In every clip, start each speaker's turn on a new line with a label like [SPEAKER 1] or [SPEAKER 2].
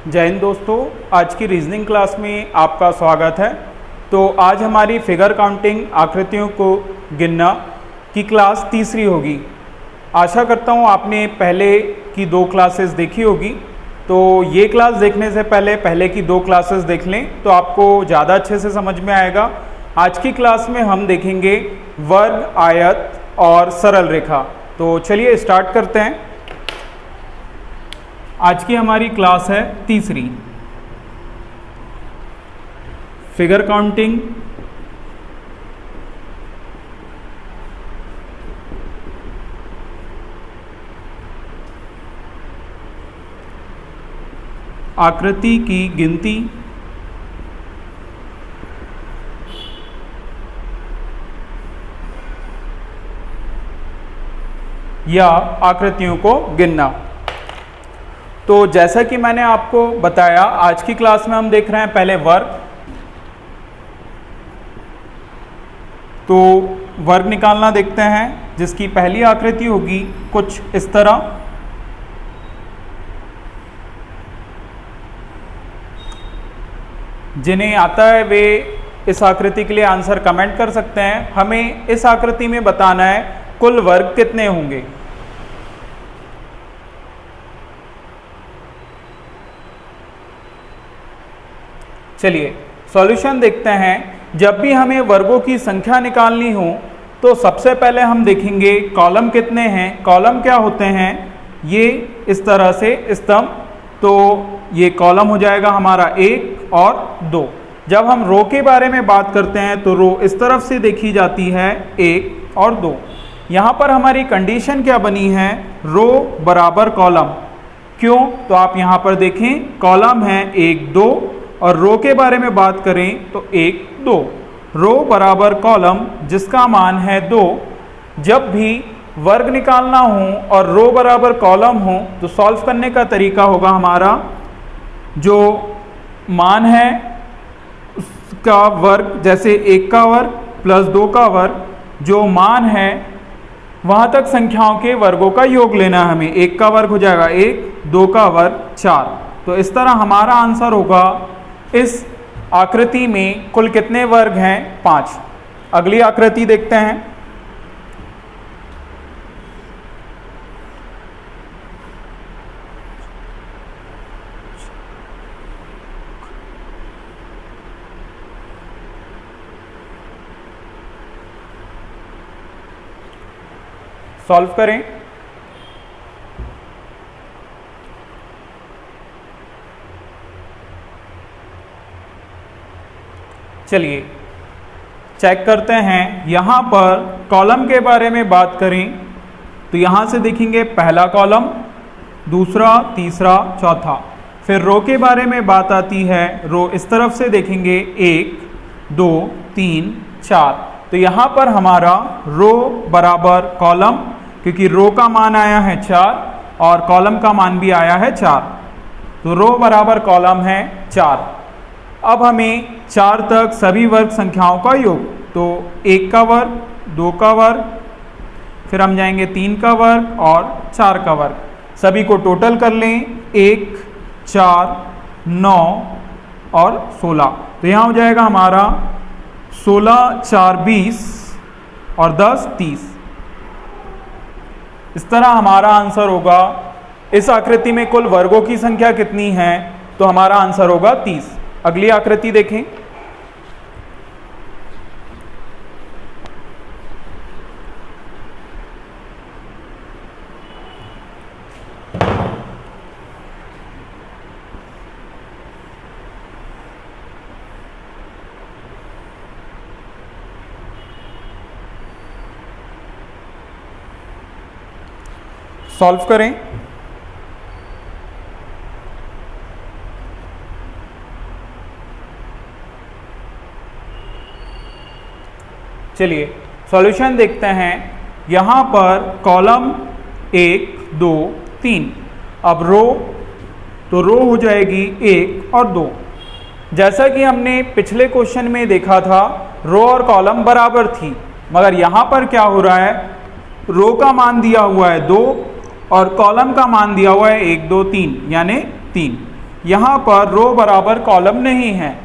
[SPEAKER 1] जय हिंद दोस्तों, आज की रीजनिंग क्लास में आपका स्वागत है। तो आज हमारी फिगर काउंटिंग आकृतियों को गिनना की क्लास तीसरी होगी। आशा करता हूँ आपने पहले की 2 क्लासेस देखी होगी, तो ये क्लास देखने से पहले की 2 क्लासेस देख लें तो आपको ज़्यादा अच्छे से समझ में आएगा। आज की क्लास में हम देखेंगे वर्ग, आयत और सरल रेखा। तो चलिए स्टार्ट करते हैं। आज की हमारी क्लास है तीसरी, फिगर काउंटिंग, आकृति की गिनती, या आकृतियों को गिनना। तो जैसा कि मैंने आपको बताया, आज की क्लास में हम देख रहे हैं पहले वर्ग। तो वर्ग निकालना देखते हैं, जिसकी पहली आकृति होगी कुछ इस तरह। जिन्हें आता है वे इस आकृति के लिए आंसर कमेंट कर सकते हैं। हमें इस आकृति में बताना है कुल वर्ग कितने होंगे। चलिए सॉल्यूशन देखते हैं। जब भी हमें वर्गों की संख्या निकालनी हो तो सबसे पहले हम देखेंगे कॉलम कितने हैं। कॉलम क्या होते हैं, ये इस तरह से स्तंभ, तो ये कॉलम हो जाएगा हमारा 1 और 2। जब हम रो के बारे में बात करते हैं तो रो इस तरफ से देखी जाती है 1 और 2। यहाँ पर हमारी कंडीशन क्या बनी है, रो बराबर कॉलम। क्यों, तो आप यहाँ पर देखें कॉलम है 1 2 और रो के बारे में बात करें तो 1 2। रो बराबर कॉलम जिसका मान है 2। जब भी वर्ग निकालना हो और रो बराबर कॉलम हो तो सॉल्व करने का तरीका होगा हमारा, जो मान है उसका वर्ग, जैसे 1 का वर्ग प्लस 2 का वर्ग, जो मान है वहाँ तक संख्याओं के वर्गों का योग लेना है हमें। 1 का वर्ग हो जाएगा 1, 2 का वर्ग 4। तो इस तरह हमारा आंसर होगा इस आकृति में कुल कितने वर्ग हैं, 5। अगली आकृति देखते हैं। सॉल्व करें। चलिए चेक करते हैं। यहाँ पर कॉलम के बारे में बात करें तो यहाँ से देखेंगे पहला कॉलम, दूसरा, तीसरा, चौथा। फिर रो के बारे में बात आती है, रो इस तरफ से देखेंगे 1 2 3 4। तो यहाँ पर हमारा रो बराबर कॉलम, क्योंकि रो का मान आया है 4 और कॉलम का मान भी आया है 4, तो रो बराबर कॉलम है 4। अब हमें 4 तक सभी वर्ग संख्याओं का योग, तो 1 का वर्ग, 2 का वर्ग, फिर हम जाएंगे 3 का वर्ग और 4 का वर्ग। सभी को टोटल कर लें, 1 4 9 और 16। तो यहाँ हो जाएगा हमारा 16 4 20 और 10 30। इस तरह हमारा आंसर होगा। इस आकृति में कुल वर्गों की संख्या कितनी है, तो हमारा आंसर होगा 30। अगली आकृति देखें। सॉल्व करें। चलिए सॉल्यूशन देखते हैं। यहाँ पर कॉलम 1 2 3। अब रो, तो रो हो जाएगी 1 और 2। जैसा कि हमने पिछले क्वेश्चन में देखा था, रो और कॉलम बराबर थी, मगर यहाँ पर क्या हो रहा है, रो का मान दिया हुआ है 2 और कॉलम का मान दिया हुआ है 1 2 3 यानी 3। यहाँ पर रो बराबर कॉलम नहीं है।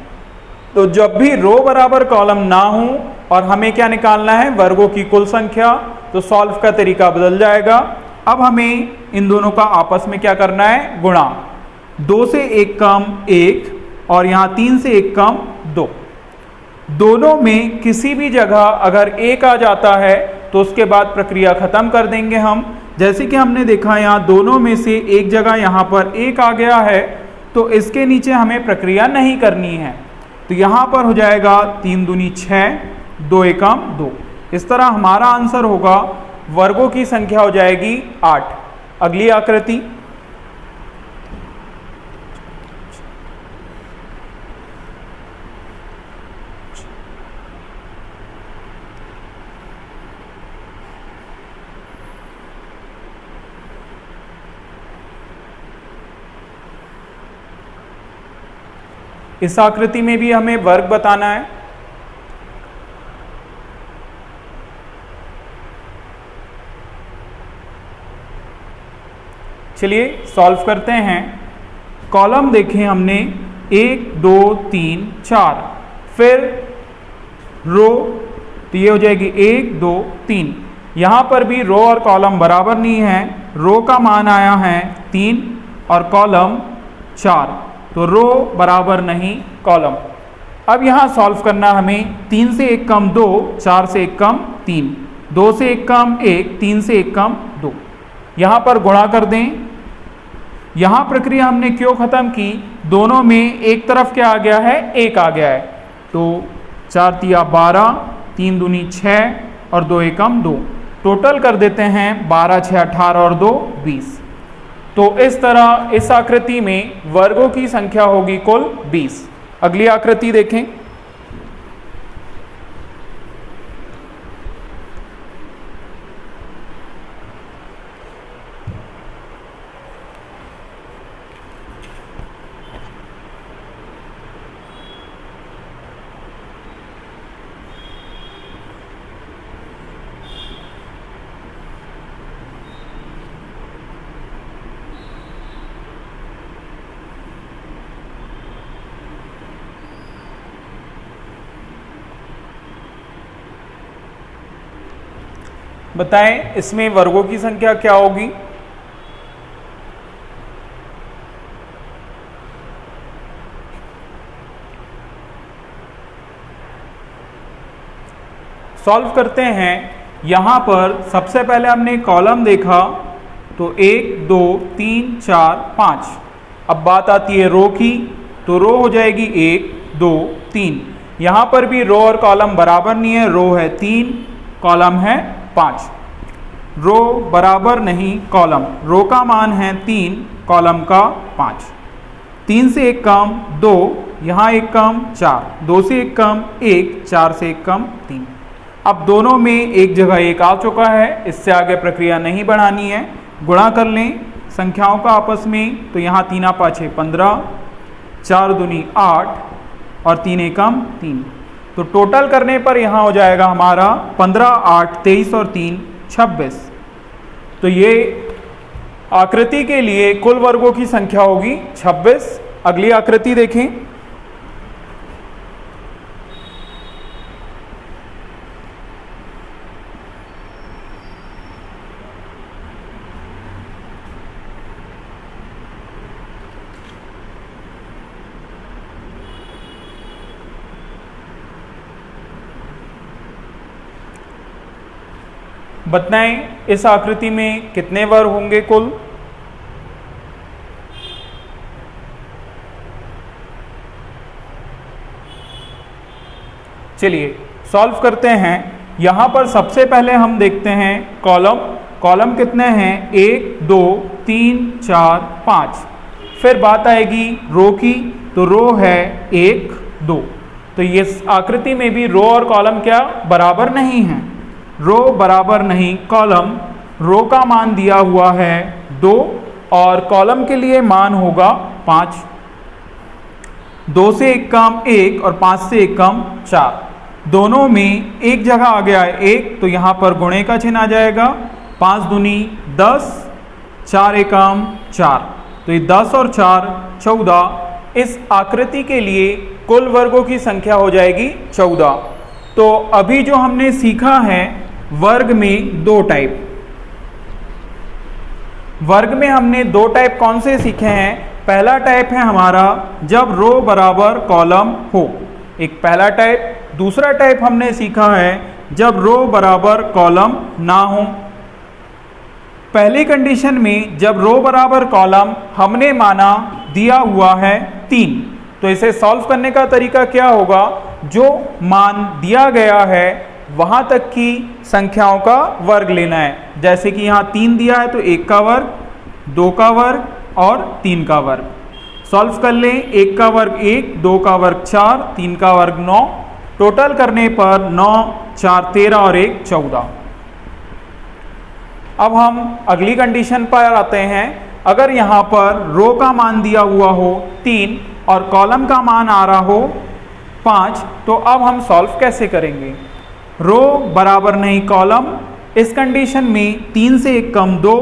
[SPEAKER 1] तो जब भी रो बराबर कॉलम ना हो और हमें क्या निकालना है, वर्गों की कुल संख्या, तो सॉल्व का तरीका बदल जाएगा। अब हमें इन दोनों का आपस में क्या करना है, गुणा। 2 से 1 कम 1 और यहाँ 3 से 1 कम 2। दोनों में किसी भी जगह अगर 1 आ जाता है तो उसके बाद प्रक्रिया खत्म कर देंगे हम। जैसे कि हमने देखा यहाँ दोनों में से एक जगह यहाँ पर 1 आ गया है, तो इसके नीचे हमें प्रक्रिया नहीं करनी है। तो यहाँ पर हो जाएगा 3 दूनी 6, 2 एकम 2। इस तरह हमारा आंसर होगा, वर्गों की संख्या हो जाएगी 8। अगली आकृति, इस आकृति में भी हमें वर्ग बताना है। चलिए सॉल्व करते हैं। कॉलम देखें हमने 1 2 3 4, फिर रो, तो ये हो जाएगी 1 2 3। यहाँ पर भी रो और कॉलम बराबर नहीं है। रो का मान आया है 3 और कॉलम 4, तो रो बराबर नहीं कॉलम। अब यहाँ सॉल्व करना हमें। 3 से 1 कम 2, 4 से 1 कम 3, 2 से 1 कम 1, 3 से 1 कम 2। यहाँ पर गुणा कर दें। यहाँ प्रक्रिया हमने क्यों खत्म की, दोनों में एक तरफ क्या आ गया है, 1 आ गया है। तो 4 तिया 12, 3 दूनी 6 और 2 एकम 2। टोटल कर देते हैं 12 6 18 और 2 20। तो इस तरह इस आकृति में वर्गों की संख्या होगी कुल 20। अगली आकृति देखें। बताएं इसमें वर्गों की संख्या क्या होगी। सॉल्व करते हैं। यहां पर सबसे पहले हमने कॉलम देखा, तो 1 2 3 4 5। अब बात आती है रो की, तो रो हो जाएगी 1 2 3। यहां पर भी रो और कॉलम बराबर नहीं है। रो है 3, कॉलम है 5। रो बराबर नहीं कॉलम। रो का मान है 3, कॉलम का 5। 3 से 1 कम 2, यहाँ 1 कम 4, 2 से 1 कम 1, 4 से 1 कम 3। अब दोनों में एक जगह 1 आ चुका है, इससे आगे प्रक्रिया नहीं बढ़ानी है। गुणा कर लें संख्याओं का आपस में, तो यहाँ 3 5 15, 4 दूनी 8 और 3 एकम 3। तो टोटल करने पर यहाँ हो जाएगा हमारा 15 8 23 और 3 26। तो ये आकृति के लिए कुल वर्गों की संख्या होगी 26। अगली आकृति देखें। बताएं इस आकृति में कितने वर्ग होंगे कुल। चलिए सॉल्व करते हैं। यहां पर सबसे पहले हम देखते हैं कॉलम। कॉलम कितने हैं, 1 2 3 4 5। फिर बात आएगी रो की, तो रो है 1 2। तो ये आकृति में भी रो और कॉलम क्या बराबर नहीं है। रो बराबर नहीं कॉलम। रो का मान दिया हुआ है 2 और कॉलम के लिए मान होगा 5। 2 से 1 कम 1 और 5 से 1 कम 4। दोनों में एक जगह आ गया है 1, तो यहाँ पर गुणे का चिन्ह आ जाएगा। 5 दूनी 10, 4 एकम 4। तो ये 10 और 4 14। इस आकृति के लिए कुल वर्गों की संख्या हो जाएगी 14। तो अभी जो हमने सीखा है वर्ग में दो टाइप, वर्ग में हमने दो टाइप कौन से सीखे हैं। पहला टाइप है हमारा जब रो बराबर कॉलम हो, एक पहला टाइप। दूसरा टाइप हमने सीखा है जब रो बराबर कॉलम ना हो। पहली कंडीशन में जब रो बराबर कॉलम हमने माना दिया हुआ है 3, तो इसे सॉल्व करने का तरीका क्या होगा, जो मान दिया गया है वहां तक की संख्याओं का वर्ग लेना है। जैसे कि यहाँ 3 दिया है तो 1 का वर्ग, 2 का वर्ग और 3 का वर्ग। सॉल्व कर लें, 1 का वर्ग 1, 2 का वर्ग 4, 3 का वर्ग 9, टोटल करने पर 9, 4, 13 और 1, 14। अब हम अगली कंडीशन पर आते हैं। अगर यहाँ पर रो का मान दिया हुआ हो 3 और कॉलम का मान आ रहा हो 5, तो अब हम सॉल्व कैसे करेंगे। रो बराबर नहीं कॉलम, इस कंडीशन में 3 से 1 कम 2,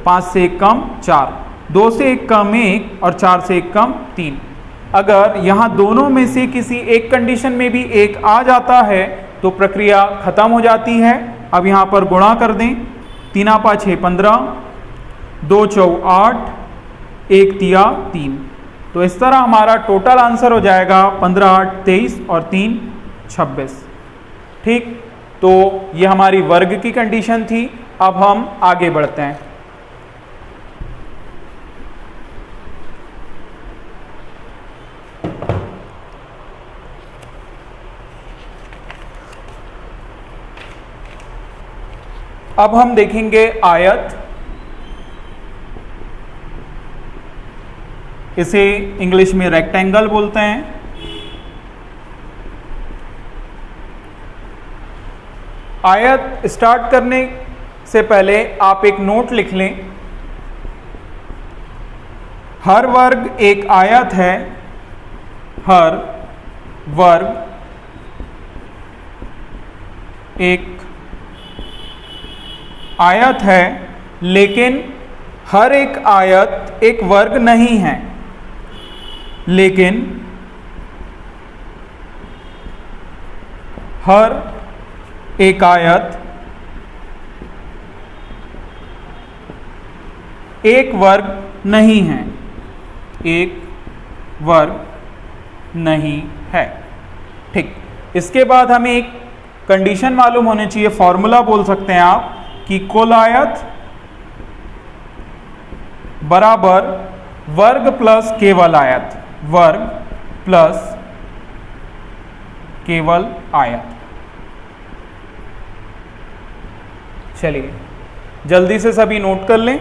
[SPEAKER 1] 5 से 1 कम 4, 2 से 1 कम 1 और 4 से 1 कम 3। अगर यहाँ दोनों में से किसी एक कंडीशन में भी 1 आ जाता है तो प्रक्रिया खत्म हो जाती है। अब यहाँ पर गुणा कर दें, 3 5 6 15, 2 4 8, 1 3 3। तो इस तरह हमारा टोटल आंसर हो जाएगा 15 8 23 और 3 26। ठीक, तो ये हमारी वर्ग की कंडीशन थी। अब हम आगे बढ़ते हैं। अब हम देखेंगे आयत। इसे इंग्लिश में रेक्टेंगल बोलते हैं। आयत स्टार्ट करने से पहले आप एक नोट लिख लें। हर वर्ग एक आयत है, हर वर्ग एक आयत है, लेकिन हर एक आयत एक वर्ग नहीं है। लेकिन हर एक आयत एक वर्ग नहीं है, एक वर्ग नहीं है। ठीक, इसके बाद हमें एक कंडीशन मालूम होनी चाहिए, फॉर्मूला बोल सकते हैं आप, कि कुल आयत बराबर वर्ग प्लस केवल आयत, वर्ग प्लस केवल आयत। चलिए जल्दी से सभी नोट कर लें।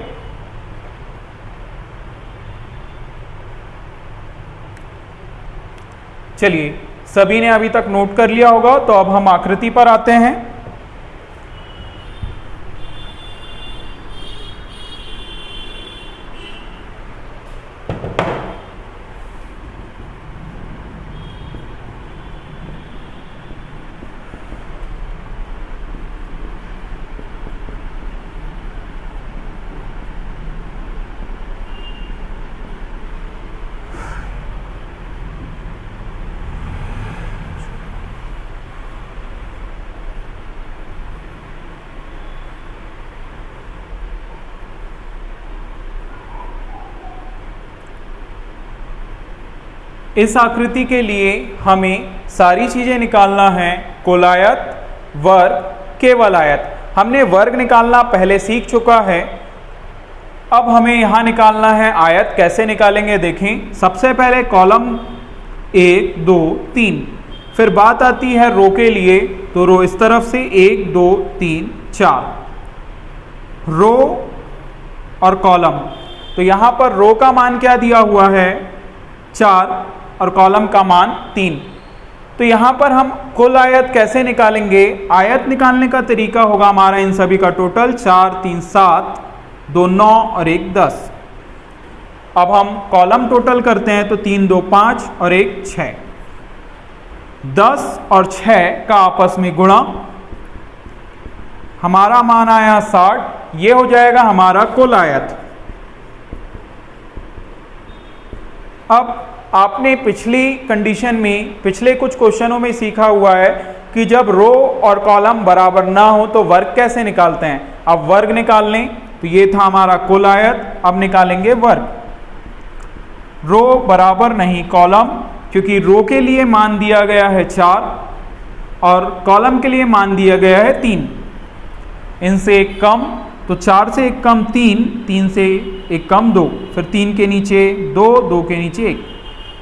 [SPEAKER 1] चलिए सभी ने अभी तक नोट कर लिया होगा, तो अब हम आकृति पर आते हैं। इस आकृति के लिए हमें सारी चीजें निकालना है, कुल आयत, वर्ग, केवल आयत। हमने वर्ग निकालना पहले सीख चुका है। अब हमें यहां निकालना है आयत। कैसे निकालेंगे देखें। सबसे पहले कॉलम 1 2 3, फिर बात आती है रो के लिए, तो रो इस तरफ से 1 2 3 4 रो और कॉलम। तो यहां पर रो का मान क्या दिया हुआ है 4 और कॉलम का मान 3। तो यहां पर हम कुल आयत कैसे निकालेंगे। आयत निकालने का तरीका होगा हमारा इन सभी का टोटल 4 3 7, 2 9 और 1 10। अब हम कॉलम टोटल करते हैं तो 3 2 5 और 1 6। 10 और 6 का आपस में गुणा, हमारा मान आया 60। ये हो जाएगा हमारा कुल आयत। अब आपने पिछली कंडीशन में, पिछले कुछ क्वेश्चनों में सीखा हुआ है कि जब रो और कॉलम बराबर ना हो तो वर्ग कैसे निकालते हैं। अब वर्ग निकाल लें, तो ये था हमारा कुल आयत, अब निकालेंगे वर्ग। रो बराबर नहीं कॉलम, क्योंकि रो के लिए मान दिया गया है 4 और कॉलम के लिए मान दिया गया है 3। इनसे एक कम, तो 4 से एक कम 3, 3 से एक कम 2, फिर 3 के नीचे 2, 2 के नीचे 1।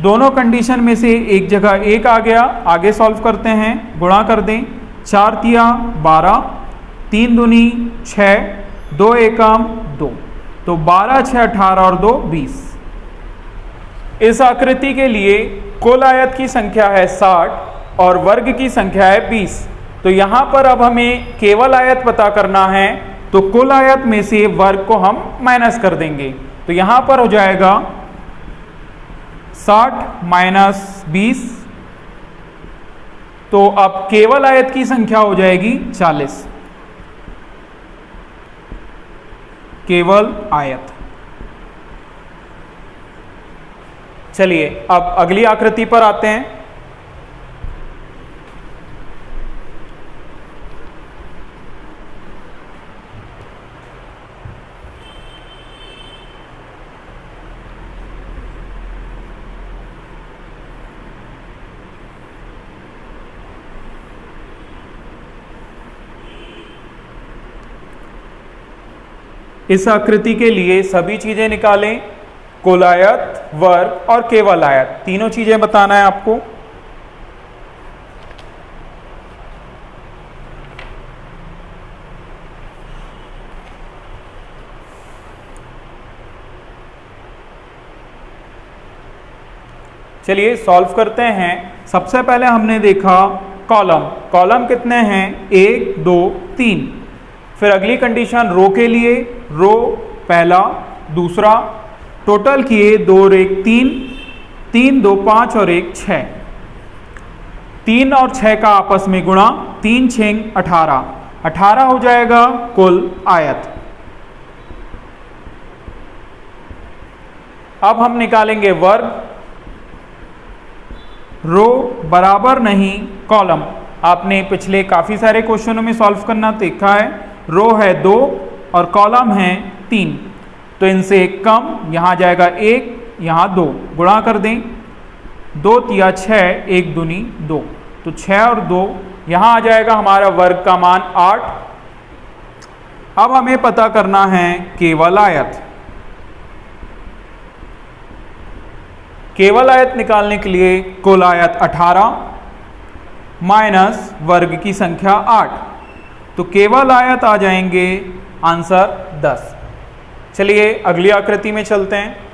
[SPEAKER 1] दोनों कंडीशन में से एक जगह 1 आ गया, आगे सॉल्व करते हैं, गुणा कर दें। 4 तिया 12, 3 दूनी 6, 2 एकम 2, तो 12 6 18 और 2 20। इस आकृति के लिए कुल आयत की संख्या है 60 और वर्ग की संख्या है 20। तो यहाँ पर अब हमें केवल आयत पता करना है, तो कुल आयत में से वर्ग को हम माइनस कर देंगे। तो यहाँ पर हो जाएगा 60 माइनस 20, तो अब केवल आयत की संख्या हो जाएगी 40। केवल आयत। चलिए अब अगली आकृति पर आते हैं। इस आकृति के लिए सभी चीजें निकालें, कुल आयत, वर्ग और केवल आयत, तीनों चीजें बताना है आपको। चलिए सॉल्व करते हैं। सबसे पहले हमने देखा कॉलम, कॉलम कितने हैं 1 2 3। फिर अगली कंडीशन रो के लिए, रो पहला, दूसरा, टोटल किए 2 और 1 3, 3 2 5 और 1 6। 3 और 6 का आपस में गुणा, 3 6 18, 18 हो जाएगा कुल आयत। अब हम निकालेंगे वर्ग। रो बराबर नहीं कॉलम, आपने पिछले काफी सारे क्वेश्चनों में सॉल्व करना देखा है। रो है 2 और कॉलम है 3, तो इनसे एक कम, यहाँ जाएगा 1, यहाँ 2, गुणा कर दें। 2 तिया 6, 1 दूनी 2, तो 6 और 2, यहाँ आ जाएगा हमारा वर्ग का मान 8। अब हमें पता करना है केवल आयत। केवल आयत निकालने के लिए कुल आयत 18 माइनस वर्ग की संख्या 8, तो केवल आयत आ जाएंगे आंसर 10। चलिए अगली आकृति में चलते हैं।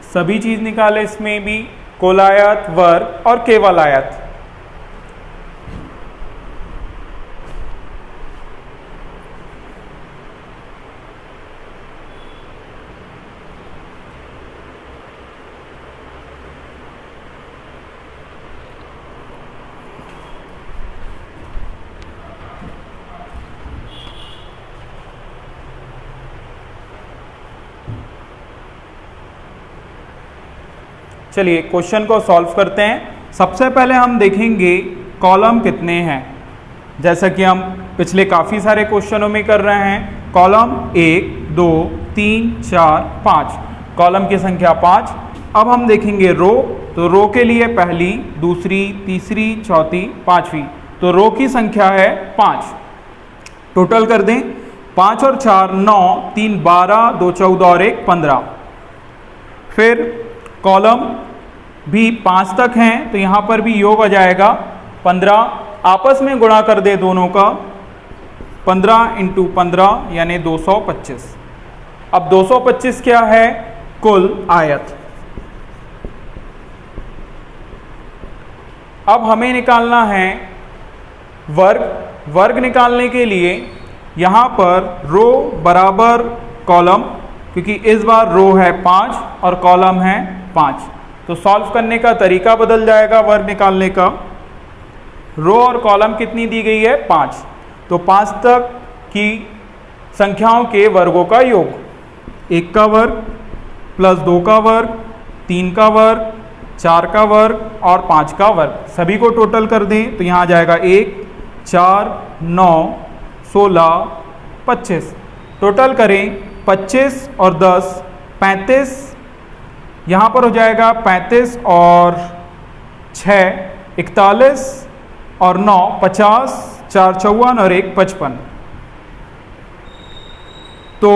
[SPEAKER 1] सभी चीज निकाले, इसमें भी कुल आयत, वर्ग और केवल आयत। चलिए क्वेश्चन को सॉल्व करते हैं। सबसे पहले हम देखेंगे कॉलम कितने हैं, जैसा कि हम पिछले काफ़ी सारे क्वेश्चनों में कर रहे हैं। कॉलम 1 2 3 4 5, कॉलम की संख्या 5। अब हम देखेंगे रो, तो रो के लिए पहली, दूसरी, तीसरी, चौथी, पांचवी, तो रो की संख्या है 5। टोटल कर दें, 5 और 4 9, 3 12, 2 14 और 1 15। फिर कॉलम भी 5 तक हैं, तो यहाँ पर भी योग आ जाएगा 15। आपस में गुणा कर दे दोनों का, 15 × 15 यानी 225। अब 225 क्या है? कुल आयत। अब हमें निकालना है वर्ग। वर्ग निकालने के लिए यहाँ पर रो बराबर कॉलम, क्योंकि इस बार रो है 5 और कॉलम है 5, तो सॉल्व करने का तरीका बदल जाएगा वर्ग निकालने का। रो और कॉलम कितनी दी गई है? 5, तो 5 तक की संख्याओं के वर्गों का योग, 1 का वर्ग प्लस 2 का वर्ग, 3 का वर्ग, 4 का वर्ग और 5 का वर्ग, सभी को टोटल कर दें तो यहाँ आ जाएगा 1, 4, 9, 16, 25। टोटल करें 25 और 10 35, यहाँ पर हो जाएगा 35 और 6 41 और 9 50, 4 54 और 1 55। तो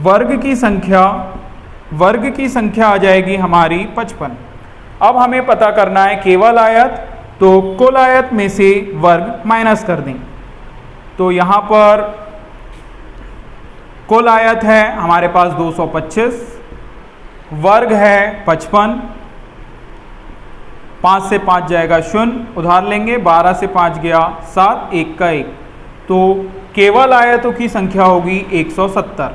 [SPEAKER 1] वर्ग की संख्या आ जाएगी हमारी 55। अब हमें पता करना है केवल आयत, तो कुल आयत में से वर्ग माइनस कर दें। तो यहाँ पर कुल आयत है हमारे पास 225, वर्ग है 55, 5 से 5 जाएगा 0, उधार लेंगे, 12 से 5 गया 7, 1 का 1, तो केवल आयतों की संख्या होगी 170।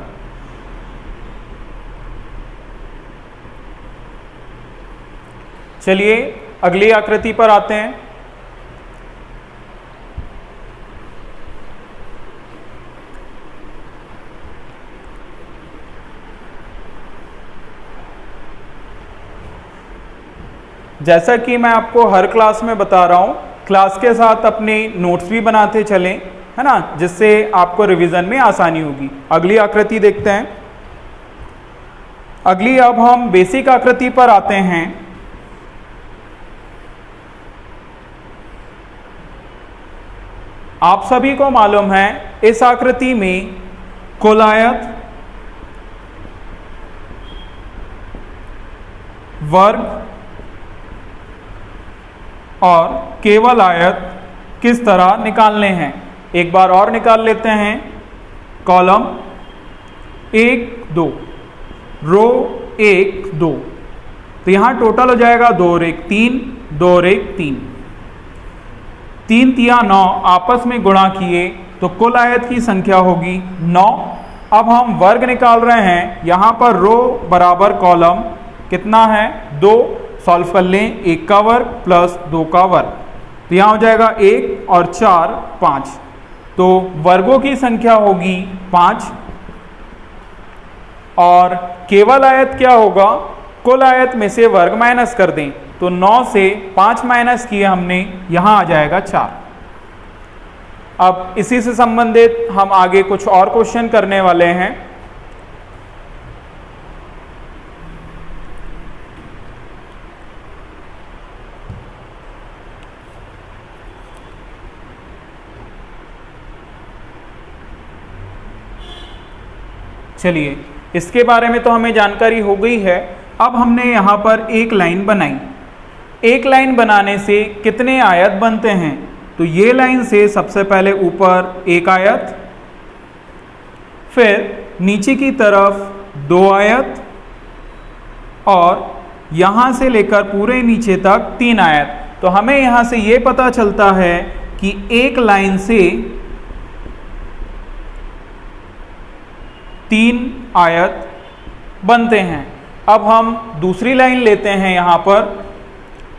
[SPEAKER 1] चलिए अगली आकृति पर आते हैं। जैसा कि मैं आपको हर क्लास में बता रहा हूं, क्लास के साथ अपने नोट्स भी बनाते चलें, है ना, जिससे आपको रिवीजन में आसानी होगी। अगली आकृति देखते हैं। अगली अब हम बेसिक आकृति पर आते हैं। आप सभी को मालूम है इस आकृति में कुल आयत, वर्ग और केवल आयत किस तरह निकालने हैं। एक बार और निकाल लेते हैं। कॉलम 1 2, रो 1 2, तो यहाँ टोटल हो जाएगा 2 और 1 3, 2 और 1 3, 3 तिया 9 आपस में गुणा किए तो कुल आयत की संख्या होगी 9। अब हम वर्ग निकाल रहे हैं। यहाँ पर रो बराबर कॉलम कितना है? 2, सॉल्व कर लें, 1 का वर्ग प्लस 2 का वर्ग, तो यहाँ हो जाएगा 1 और 4 5, तो वर्गों की संख्या होगी 5। और केवल आयत क्या होगा? कुल आयत में से वर्ग माइनस कर दें, तो 9 से 5 माइनस किए हमने, यहाँ आ जाएगा 4। अब इसी से संबंधित हम आगे कुछ और क्वेश्चन करने वाले हैं। चलिए, इसके बारे में तो हमें जानकारी हो गई है। अब हमने यहाँ पर एक लाइन बनाई। एक लाइन बनाने से कितने आयत बनते हैं? तो ये लाइन से सबसे पहले ऊपर एक आयत, फिर नीचे की तरफ 2 आयत और यहाँ से लेकर पूरे नीचे तक 3 आयत। तो हमें यहाँ से ये पता चलता है कि एक लाइन से 3 आयत बनते हैं। अब हम दूसरी लाइन लेते हैं यहाँ पर,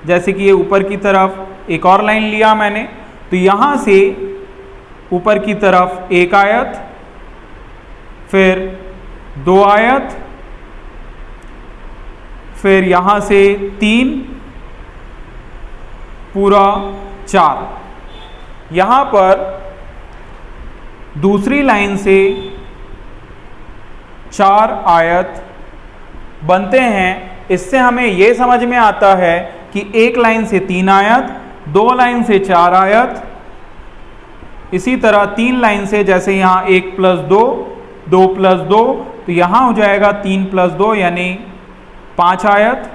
[SPEAKER 1] जैसे कि ये ऊपर की तरफ एक और लाइन लिया मैंने, तो यहाँ से ऊपर की तरफ 1 आयत, फिर 2 आयत, फिर यहाँ से 3, पूरा 4। यहाँ पर दूसरी लाइन से 4 आयत बनते हैं। इससे हमें ये समझ में आता है कि एक लाइन से 3 आयत, 2 लाइन से 4 आयत, इसी तरह 3 लाइन से, जैसे यहाँ 1 + 2, 2 + 2, तो यहाँ हो जाएगा 3 + 2 यानी 5 आयत।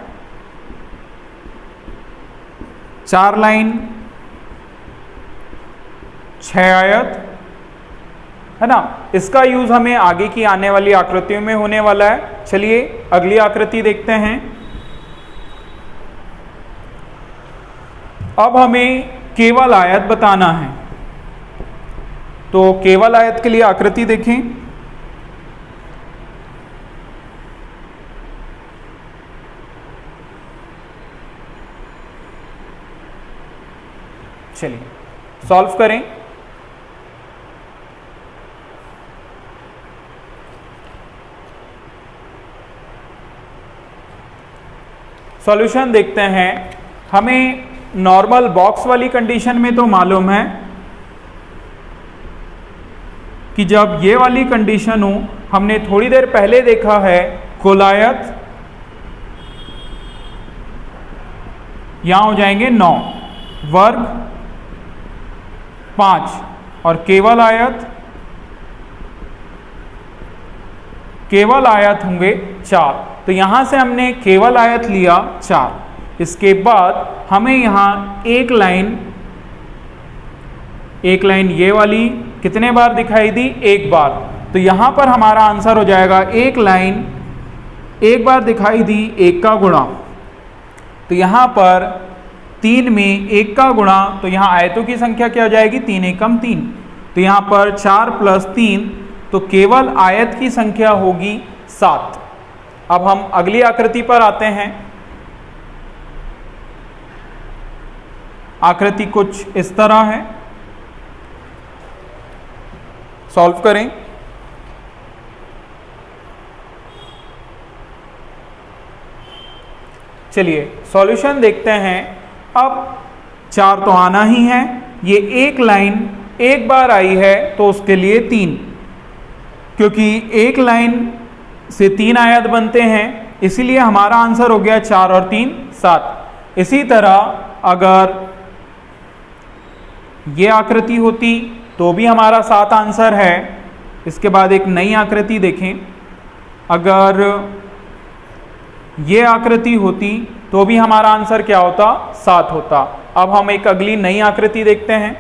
[SPEAKER 1] 4 लाइन 6 आयत, है ना। इसका यूज हमें आगे की आने वाली आकृतियों में होने वाला है। चलिए अगली आकृति देखते हैं। अब हमें केवल आयत बताना है, तो केवल आयत के लिए आकृति देखें। चलिए सॉल्व करें। सॉल्यूशन देखते हैं। हमें नॉर्मल बॉक्स वाली कंडीशन में तो मालूम है कि जब ये वाली कंडीशन हो, हमने थोड़ी देर पहले देखा है कुलायत यहां हो जाएंगे 9, वर्ग 5 और केवल आयत होंगे 4। तो यहां से हमने केवल आयत लिया 4। इसके बाद हमें यहां एक लाइन ये वाली कितने बार दिखाई दी? एक बार। तो यहां पर हमारा आंसर हो जाएगा एक लाइन एक बार दिखाई दी, 1 का गुणा। तो यहां पर 3 में 1 का गुणा, तो यहाँ आयतों की संख्या क्या हो जाएगी? 3 एकम 3। तो यहाँ पर 4 + 3, तो केवल आयत की संख्या होगी 7। अब हम अगली आकृति पर आते हैं। आकृति कुछ इस तरह है, सॉल्व करें। चलिए सॉल्यूशन देखते हैं। अब 4 तो आना ही है, ये एक लाइन एक बार आई है तो उसके लिए 3, क्योंकि एक लाइन से 3 आयत बनते हैं, इसीलिए हमारा आंसर हो गया 4 और 3 7। इसी तरह अगर ये आकृति होती तो भी हमारा 7 आंसर है। इसके बाद एक नई आकृति देखें। अगर ये आकृति होती तो भी हमारा आंसर क्या होता? 7 होता। अब हम एक अगली नई आकृति देखते हैं।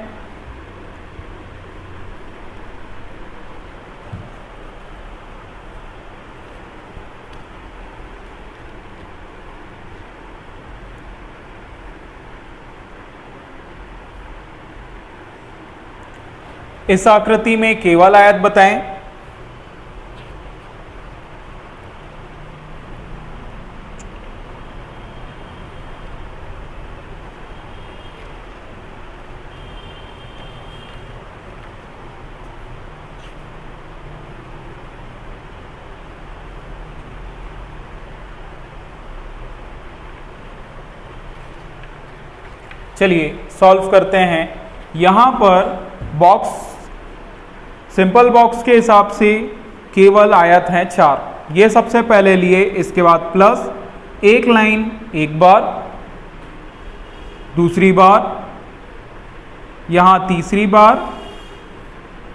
[SPEAKER 1] इस आकृति में केवल आयत बताएं। चलिए सॉल्व करते हैं। यहां पर बॉक्स, सिंपल बॉक्स के हिसाब से केवल आयत है 4। ये सबसे पहले लिए, इसके बाद प्लस एक लाइन एक बार, दूसरी बार, यहाँ तीसरी बार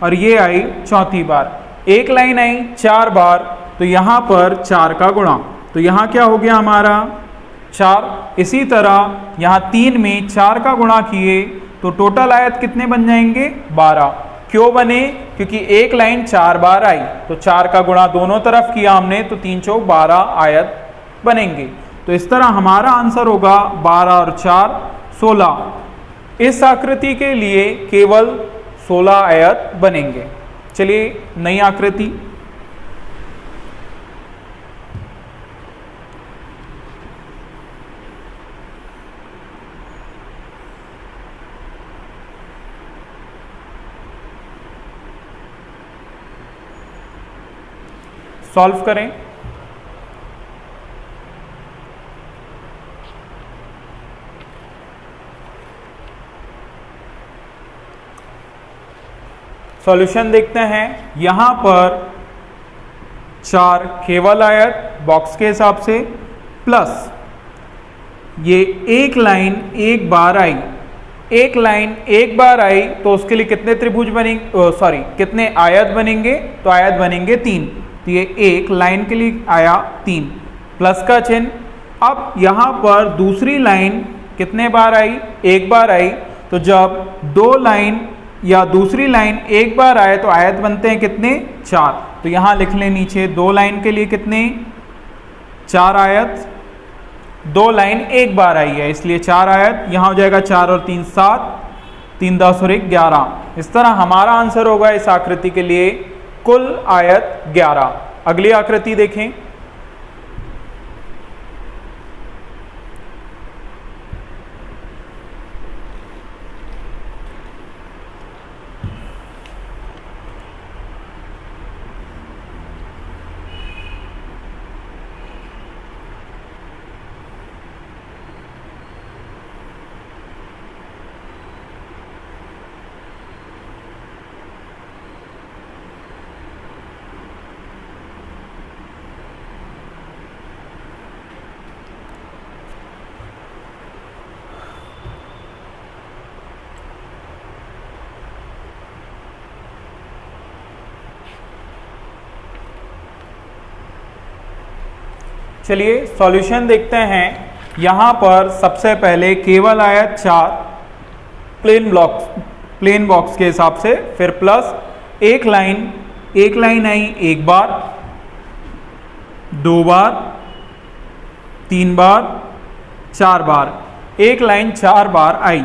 [SPEAKER 1] और ये आई चौथी बार। एक लाइन आई 4 बार, तो यहाँ पर 4 का गुणा, तो यहाँ क्या हो गया हमारा 4। इसी तरह यहाँ 3 में 4 का गुणा किए तो टोटल आयत कितने बन जाएंगे? 12। क्यों बने? क्योंकि एक लाइन 4 बार आई, तो 4 का गुणा दोनों तरफ किया हमने, तो 3 चौक 12 आयत बनेंगे। तो इस तरह हमारा आंसर होगा 12 और 4 16। इस आकृति के लिए केवल 16 आयत बनेंगे। चलिए नई आकृति। सॉल्व करें। सॉल्यूशन देखते हैं। यहां पर 4 केवल आयत बॉक्स के हिसाब से, प्लस ये एक लाइन एक बार आई, एक लाइन एक बार आई तो उसके लिए कितने त्रिभुज बनेंगे, कितने आयत बनेंगे? तो आयत बनेंगे 3। तो ये एक लाइन के लिए आया 3, प्लस का चिन्ह। अब यहाँ पर दूसरी लाइन कितने बार आई? एक बार आई। तो जब 2 लाइन या दूसरी लाइन एक बार आए तो आयत बनते हैं कितने? 4। तो यहाँ लिख लें नीचे 2 लाइन के लिए कितने? 4 आयत। 2 लाइन एक बार आई है इसलिए 4 आयत। यहाँ हो जाएगा 4 और 3 7, 3 10 और 1 11। इस तरह हमारा आंसर होगा इस आकृति के लिए कुल आयत 11। अगली आकृति देखें। चलिए सॉल्यूशन देखते हैं। यहाँ पर सबसे पहले केवल आयत 4 प्लेन बॉक्स के हिसाब से, फिर प्लस एक लाइन आई एक बार, 2 बार, 3 बार, 4 बार। एक लाइन 4 बार आई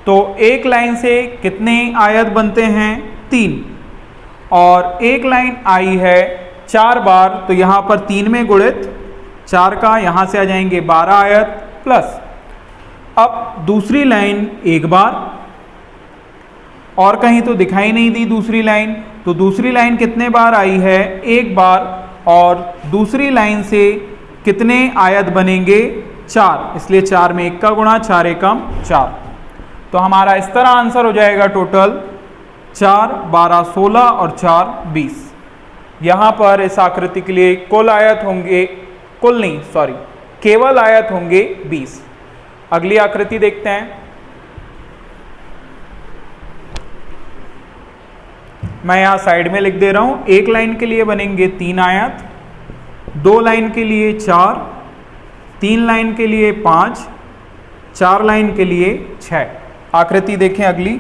[SPEAKER 1] तो एक लाइन से कितने आयत बनते हैं? 3। और एक लाइन आई है 4 बार तो यहाँ पर 3 में गुणित 4 का यहाँ से आ जाएंगे 12 आयत, प्लस अब दूसरी लाइन एक बार, और कहीं तो दिखाई नहीं दी दूसरी लाइन, तो दूसरी लाइन कितने बार आई है? एक बार। और दूसरी लाइन से कितने आयत बनेंगे? 4, इसलिए 4 में 1 का गुणा, 4 एकम 4। तो हमारा इस तरह आंसर हो जाएगा टोटल 4 12 16 और 4 20। यहाँ पर इस आकृति के लिए कुल आयत होंगे, केवल आयत होंगे 20। अगली आकृति देखते हैं। मैं यहाँ साइड में लिख दे रहा हूँ। एक लाइन के लिए बनेंगे 3 आयत, 2 लाइन के लिए 4, 3 लाइन के लिए 5, 4 लाइन के लिए 6। आकृति देखें अगली।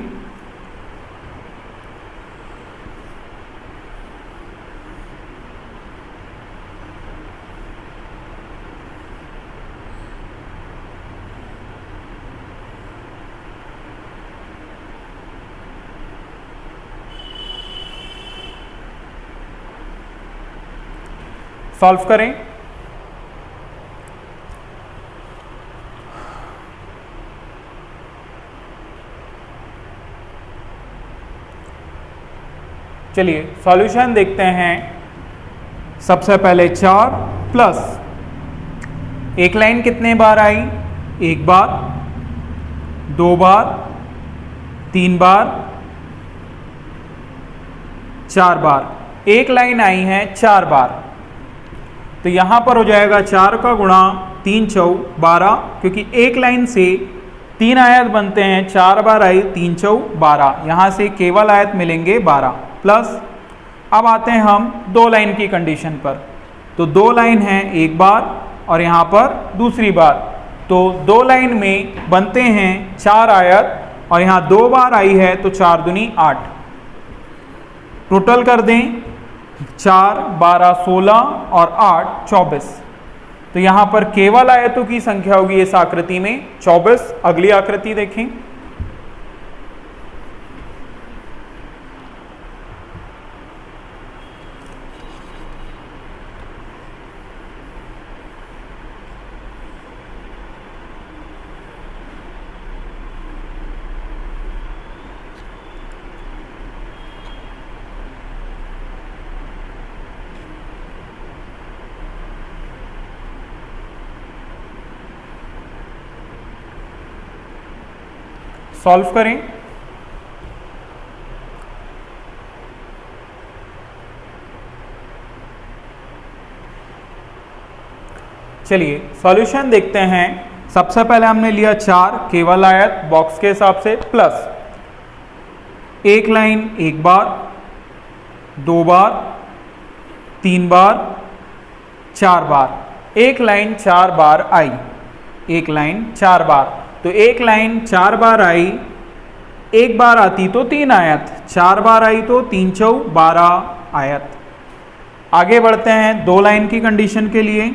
[SPEAKER 1] सॉल्व करें। चलिए सॉल्यूशन देखते हैं। सबसे पहले 4 प्लस एक लाइन कितने बार आई? एक बार, 2 बार, 3 बार, 4 बार। एक लाइन आई है 4 बार तो यहाँ पर हो जाएगा 4 का गुणा 3 चौ 12, क्योंकि एक लाइन से 3 आयत बनते हैं। 4 बार आई, 3 चौ 12, यहाँ से केवल आयत मिलेंगे 12। प्लस अब आते हैं हम 2 लाइन की कंडीशन पर। तो 2 लाइन है एक बार और यहाँ पर दूसरी बार, तो 2 लाइन में बनते हैं 4 आयत और यहाँ 2 बार आई है तो 4 दूनी 8। टोटल कर दें 4 12 16 और 8 24। तो यहाँ पर केवल आयतों की संख्या होगी इस आकृति में 24। अगली आकृति देखें। सॉल्व करें। चलिए सॉल्यूशन देखते हैं। सबसे पहले हमने लिया 4 केवल आयत बॉक्स के हिसाब से, प्लस एक लाइन एक बार, 2 बार, 3 बार, 4 बार। एक लाइन 4 बार आई, एक लाइन 4 बार, तो एक लाइन 4 बार आई एक बार आती तो 3 आयत, 4 बार आई तो 3 चौ 12 आयत। आगे बढ़ते हैं 2 लाइन की कंडीशन के लिए।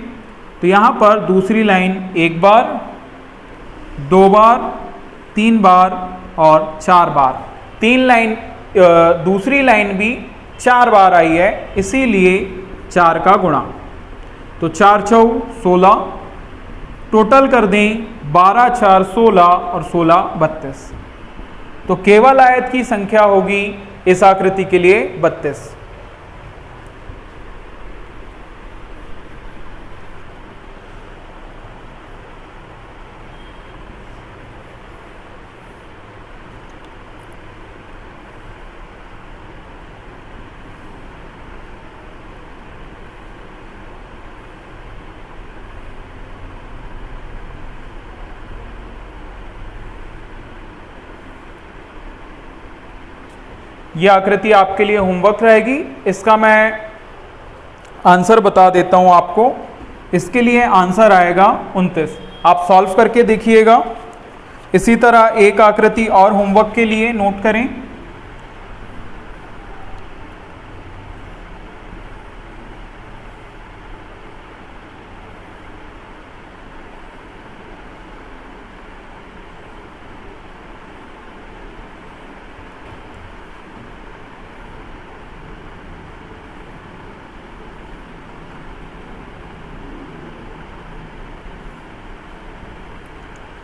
[SPEAKER 1] तो यहाँ पर दूसरी लाइन 1 बार, 2 बार, 3 बार और 4 बार। 3 लाइन दूसरी लाइन भी 4 बार आई है, इसीलिए 4 का गुणा। तो 4 चौ 16, टोटल कर दें 12 4 16 और 16 32। तो केवल आयत की संख्या होगी इस आकृति के लिए 32। यह आकृति आपके लिए होमवर्क रहेगी। इसका मैं आंसर बता देता हूं आपको। इसके लिए आंसर आएगा 29। आप सॉल्व करके देखिएगा। इसी तरह एक आकृति और होमवर्क के लिए नोट करें।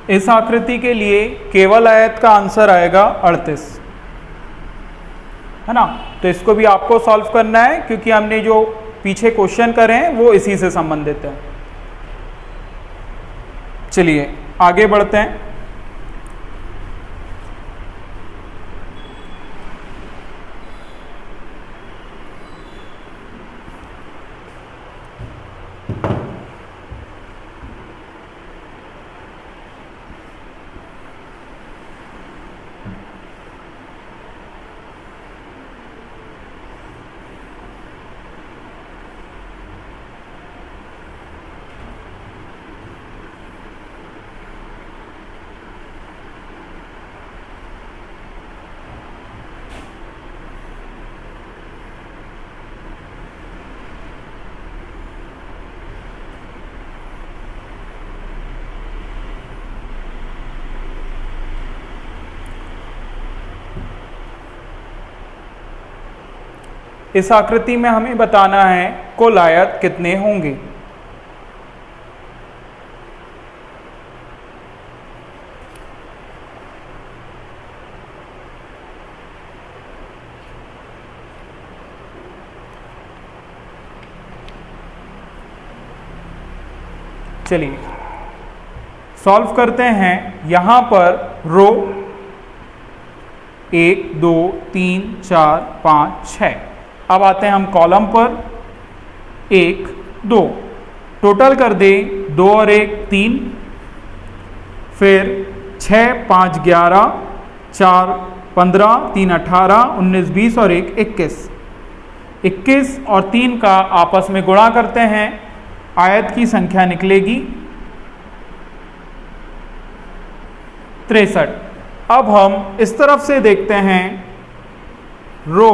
[SPEAKER 1] इस आकृति के लिए केवल आयत का आंसर आएगा 38, है ना। तो इसको भी आपको सॉल्व करना है, क्योंकि हमने जो पीछे क्वेश्चन करे हैं वो इसी से संबंधित है। चलिए आगे बढ़ते हैं। इस आकृति में हमें बताना है कुल आयत कितने होंगे। चलिए सॉल्व करते हैं। यहां पर रो 1 2 3 4 5 6। अब आते हैं हम कॉलम पर। 1 2 टोटल कर दें 2 और 1 3, फिर 6 5 11, 4 15, 3 18, 19 20 और 1 21। 21 और 3 का आपस में गुणा करते हैं, आयत की संख्या निकलेगी 63। अब हम इस तरफ से देखते हैं रो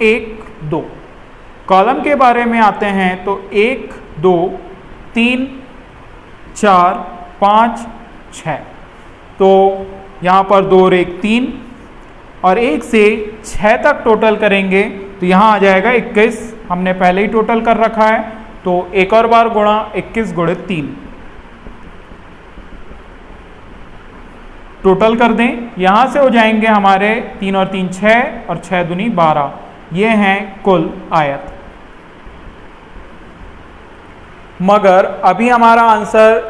[SPEAKER 1] 1 2। कॉलम के बारे में आते हैं तो 1 2 3 4 5 6। तो यहाँ पर 2 और 1 3 और 1 से 6 तक टोटल करेंगे तो यहाँ आ जाएगा 21। हमने पहले ही टोटल कर रखा है, तो एक और बार गुणा 21 गुणित 3। टोटल कर दें, यहाँ से हो जाएंगे हमारे 3 और 3 6 और 6 दूनी 12। ये हैं कुल आयत। मगर अभी हमारा आंसर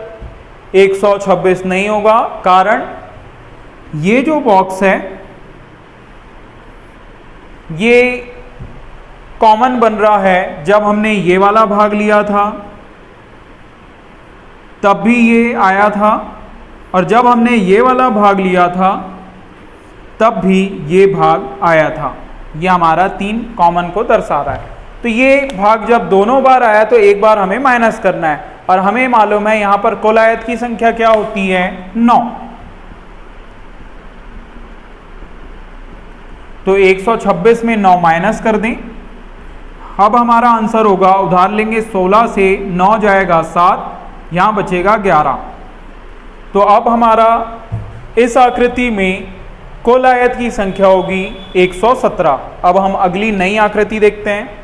[SPEAKER 1] 126 नहीं होगा, कारण ये जो बॉक्स है ये कॉमन बन रहा है। जब हमने ये वाला भाग लिया था तब भी ये आया था, और जब हमने ये वाला भाग लिया था तब भी ये भाग आया था। ये हमारा 3 कॉमन को दर्शा रहा है। तो ये भाग जब दोनों बार आया तो एक बार हमें माइनस करना है, और हमें मालूम है यहाँ पर कुल आयत की संख्या क्या होती है 9। तो 126 में 9 माइनस कर दें। अब हमारा आंसर होगा, उधार लेंगे 16 से 9 जाएगा 7, यहाँ बचेगा 11। तो अब हमारा इस आकृति में कुल आयत की संख्या होगी 117। अब हम अगली नई आकृति देखते हैं।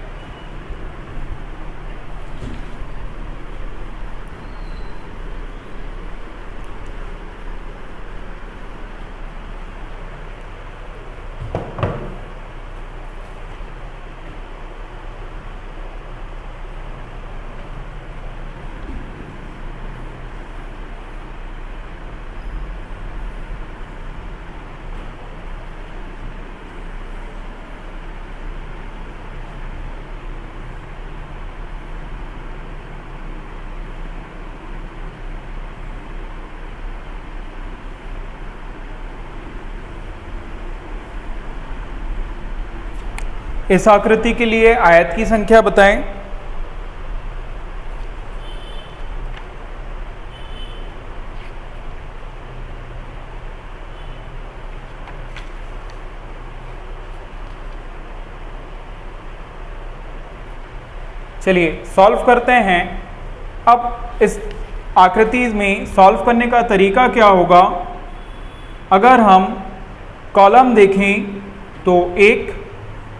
[SPEAKER 1] इस आकृति के लिए आयत की संख्या बताएं। चलिए सॉल्व करते हैं। अब इस आकृति में सॉल्व करने का तरीका क्या होगा? अगर हम कॉलम देखें तो एक,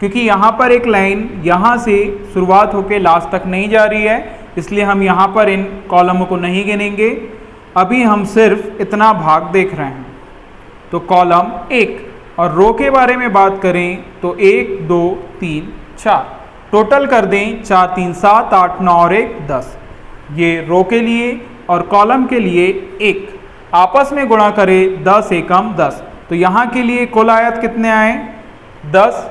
[SPEAKER 1] क्योंकि यहाँ पर एक लाइन यहाँ से शुरुआत होकर लास्ट तक नहीं जा रही है, इसलिए हम यहाँ पर इन कॉलमों को नहीं गिनेंगे। अभी हम सिर्फ इतना भाग देख रहे हैं। तो कॉलम एक, और रो के बारे में बात करें तो 1 2 3 4, टोटल कर दें 4 3 7 8 9 और 1 10। ये रो के लिए और कॉलम के लिए 1, आपस में गुणा करें 10 एकम 10। तो यहाँ के लिए कुल आयत कितने आए? 10।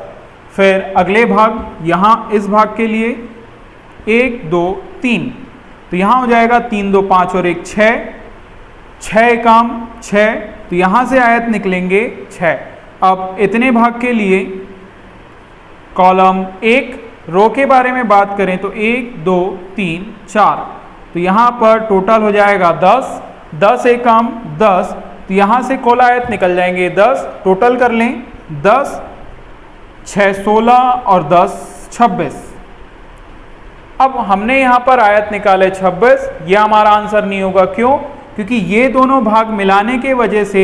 [SPEAKER 1] फिर अगले भाग, यहाँ इस भाग के लिए 1 2 3, तो यहाँ हो जाएगा 3 2 5 और 1 6, 6 एकम 6, तो यहाँ से आयत निकलेंगे 6। अब इतने भाग के लिए कॉलम 1, रो के बारे में बात करें तो 1 2 3 4, तो यहाँ पर टोटल हो जाएगा 10, 10 एकम 10, तो यहाँ से कुल आयत निकल जाएंगे 10। टोटल कर लें, 10 6 16 और 10 26। अब हमने यहाँ पर आयत निकाले 26, यह हमारा आंसर नहीं होगा। क्यों? क्योंकि ये दोनों भाग मिलाने के वजह से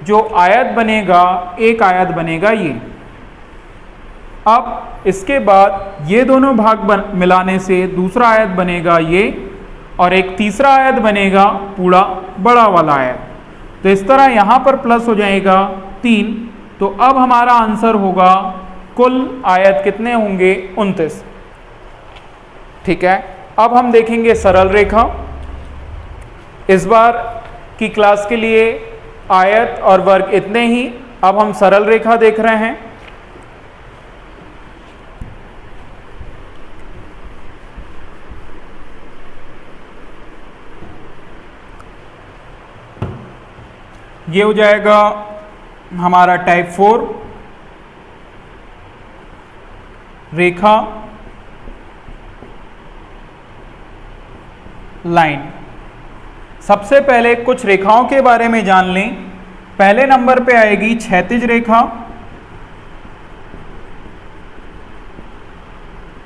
[SPEAKER 1] जो आयत बनेगा, एक आयत बनेगा ये। अब इसके बाद ये दोनों भाग मिलाने से दूसरा आयत बनेगा ये, और एक तीसरा आयत बनेगा पूरा बड़ा वाला आयत। तो इस तरह यहाँ पर प्लस हो जाएगा 3। तो अब हमारा आंसर होगा, कुल आयत कितने होंगे? 29। ठीक है, अब हम देखेंगे सरल रेखा। इस बार की क्लास के लिए आयत और वर्ग इतने ही। अब हम सरल रेखा देख रहे हैं। ये हो जाएगा हमारा टाइप 4 रेखा लाइन। सबसे पहले कुछ रेखाओं के बारे में जान लें। पहले नंबर पे आएगी क्षैतिज रेखा,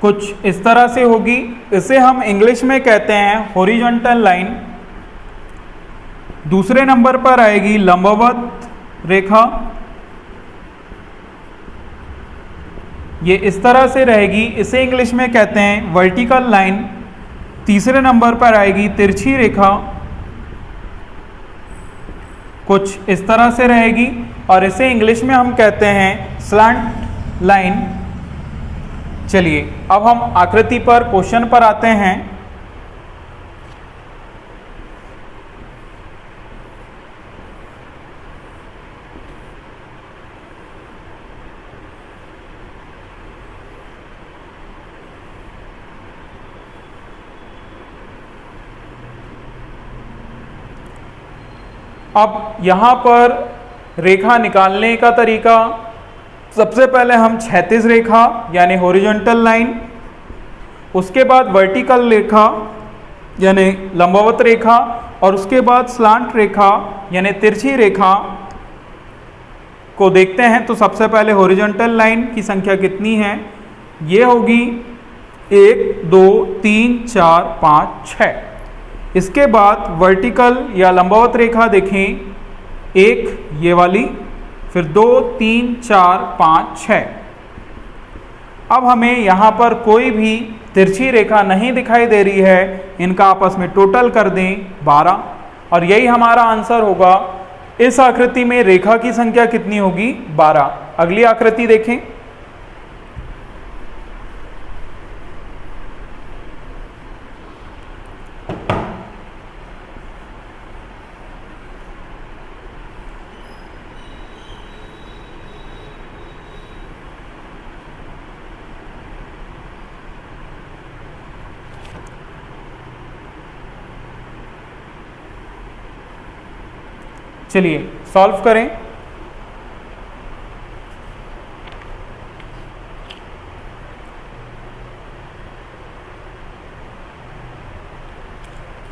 [SPEAKER 1] कुछ इस तरह से होगी। इसे हम इंग्लिश में कहते हैं हॉरिजॉन्टल लाइन। दूसरे नंबर पर आएगी लंबवत रेखा, ये इस तरह से रहेगी, इसे इंग्लिश में कहते हैं वर्टिकल लाइन। तीसरे नंबर पर आएगी तिरछी रेखा, कुछ इस तरह से रहेगी, और इसे इंग्लिश में हम कहते हैं स्लैंट लाइन। चलिए अब हम आकृति पर, क्वेश्चन पर आते हैं। अब यहाँ पर रेखा निकालने का तरीका, सबसे पहले हम क्षैतिज रेखा यानी हॉरिजॉन्टल लाइन, उसके बाद वर्टिकल रेखा यानी लंबवत रेखा, और उसके बाद स्लांट रेखा यानी तिरछी रेखा को देखते हैं तो सबसे पहले हॉरिजॉन्टल लाइन की संख्या कितनी है, ये होगी 1 2 3 4 5 6। इसके बाद वर्टिकल या लंबवत रेखा देखें, 1 ये वाली, फिर 2 3 4 5 6। अब हमें यहाँ पर कोई भी तिरछी रेखा नहीं दिखाई दे रही है, इनका आपस में टोटल कर दें 12 और यही हमारा आंसर होगा। इस आकृति में रेखा की संख्या कितनी होगी, 12। अगली आकृति देखें। चलिए सॉल्व करें।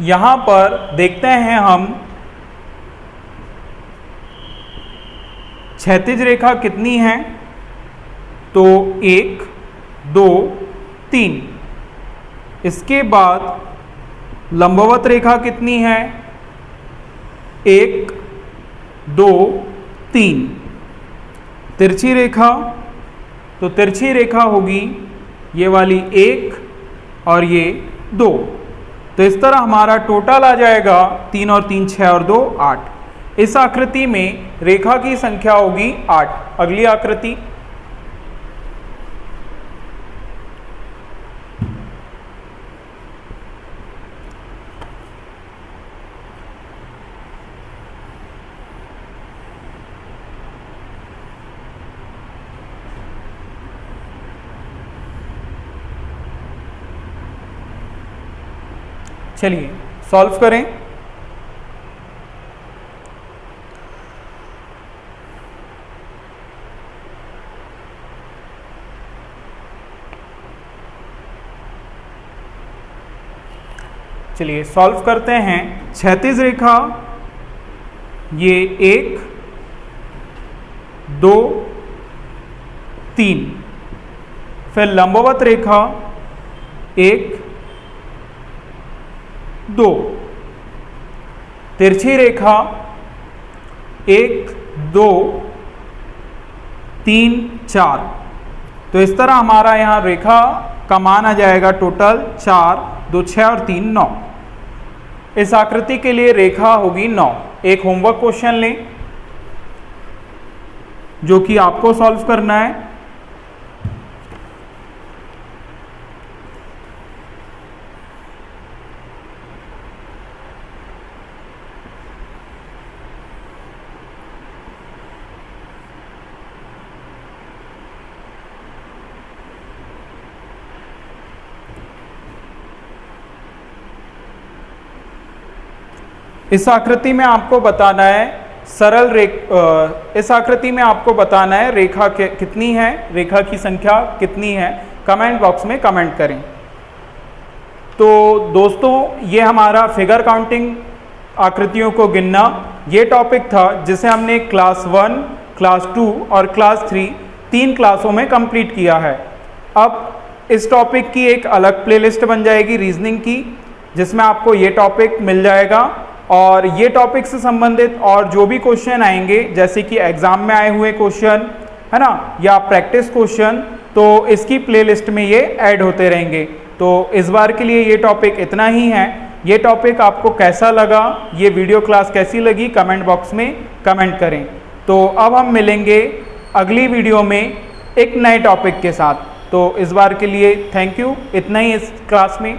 [SPEAKER 1] यहां पर देखते हैं हम क्षैतिज रेखा कितनी है, तो 1 2 3। इसके बाद लंबवत रेखा कितनी है, 1 2 3। तिरछी रेखा, तो तिरछी रेखा होगी ये वाली 1 और ये 2। तो इस तरह हमारा टोटल आ जाएगा 3 और 3 6 और 2 8। इस आकृति में रेखा की संख्या होगी 8। अगली आकृति। चलिए सॉल्व करें। चलिए सॉल्व करते हैं। क्षैतिज रेखा ये 1 2 3, फिर लंबवत रेखा 1 2, तिरछी रेखा 1 2 3 4। तो इस तरह हमारा यहाँ रेखा का मान आ जाएगा टोटल 4 2 6 और 3 9। इस आकृति के लिए रेखा होगी 9। एक होमवर्क क्वेश्चन लें जो कि आपको सॉल्व करना है। इस आकृति में आपको बताना है इस आकृति में आपको बताना है रेखा कितनी है, रेखा की संख्या कितनी है। कमेंट बॉक्स में कमेंट करें। तो दोस्तों ये हमारा फिगर काउंटिंग आकृतियों को गिनना ये टॉपिक था जिसे हमने क्लास 1, क्लास 2 और क्लास 3 3 क्लासों में कंप्लीट किया है। अब इस टॉपिक की एक अलग प्लेलिस्ट बन जाएगी रीजनिंग की, जिसमें आपको ये टॉपिक मिल जाएगा और ये टॉपिक से संबंधित और जो भी क्वेश्चन आएंगे जैसे कि एग्जाम में आए हुए क्वेश्चन है ना, या प्रैक्टिस क्वेश्चन, तो इसकी प्लेलिस्ट में ये ऐड होते रहेंगे। तो इस बार के लिए ये टॉपिक इतना ही है। ये टॉपिक आपको कैसा लगा, ये वीडियो क्लास कैसी लगी, कमेंट बॉक्स में कमेंट करें। तो अब हम मिलेंगे अगली वीडियो में एक नए टॉपिक के साथ। तो इस बार के लिए थैंक यू, इतना ही इस क्लास में।